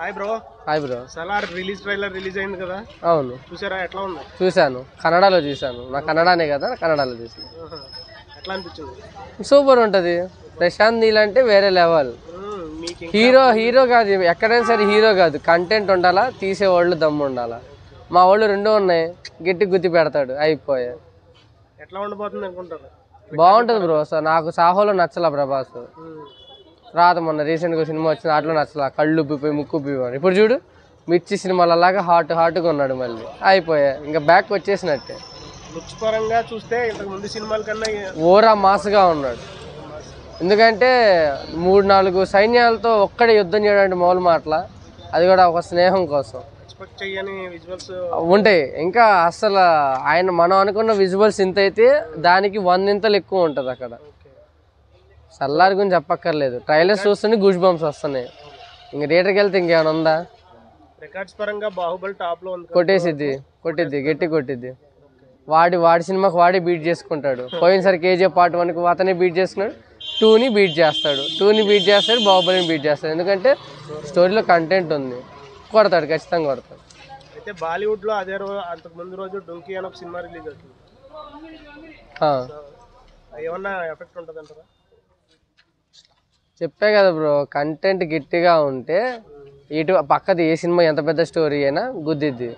Hi bro. Salaar trailer release అయింది కదా? అవును చూసారా? ఎట్లా ఉంది? చూశాను, కన్నడలో చూశాను. నా కన్నడనే కదా, కన్నడలో చూసాను. ఎట్లా అనిపించింది? సూపర్ ఉంటుంది. ప్రశాంత్ నీల్ అంటే వేరే లెవెల్. హీరో కాదు, ఎక్కడైనా సరే హీరో కాదు, కంటెంట్ ఉండాలా, తీసేవాళ్ళు దమ్ము ఉండాలా. మా వాళ్ళు రెండూ ఉన్నాయి, గట్టి గుర్తి పెడతాడు, అయిపోయా. ఎట్లా ఉండబోతుంది అనుకుంటారు? బాగుంటుంది బ్రో. నాకు సాహోలో నచ్చలా ప్రభాస్. రాత మొన్న రీసెంట్గా సినిమా వచ్చిన దాంట్లో నచ్చలా, కళ్ళు ఉబ్బిపోయి ముక్కు ఉబ్బిపోయి. ఇప్పుడు చూడు మిర్చి సినిమాలలాగా హాట్గా ఉన్నాడు, మళ్ళీ అయిపోయా, ఇంకా బ్యాక్ వచ్చేసినట్టే. లుక్స్ పరంగా చూస్తే ఇంతకు ముందు సినిమాల కన్నా ఓరా మాస్గా ఉన్నాడు. ఎందుకంటే 3-4 సైన్యాలతో ఒక్కడే యుద్ధం చేయడానికి మామూలు మాటల, అది కూడా ఒక స్నేహం కోసం ఉంటాయి. ఇంకా అసలు మనం అనుకున్న విజువల్స్ ఇంత అయితే దానికి 100 ఎక్కువ ఉంటుంది అక్కడ. సల్లార్ గురించి చెప్పక్కర్లేదు, ట్రైలర్స్ చూస్తుంటే గూస్ బంప్స్ వస్తున్నాయి. ఇంక థియేటర్కి వెళ్తే ఇంకేమైనా ఉందా? రికార్డ్స్ పరంగా బాహుబలి టాప్ లో ఉంది. కొట్టిద్ది గట్టి కొట్టిద్ది. వాడి సినిమాకి వాడే బీట్ చేసుకుంటాడు. పోయినసారి KGF Part 1కి అతనే బీట్ చేసుకున్నాడు, 2ని బీట్ చేస్తాడు, బాహుబలిని బీట్ చేస్తాడు. ఎందుకంటే స్టోరీలో కంటెంట్ ఉంది, కొడతాడు, ఖచ్చితంగా కొడతాడు. అయితే బాలీవుడ్ లో అదే రోజు అంతకు ముందు రోజు డుంకీ అని ఒక సినిమా రిలీజ్ అవుతుంది. ఏమన్నా ఎఫెక్ట్ ఉంటుంది అంటారా? చెప్పే కదా బ్రో, కంటెంట్ గట్టిగా ఉంటే ఇటు పక్కది ఏ సినిమా ఎంత పెద్ద స్టోరీ అయినా గుద్దిద్ది.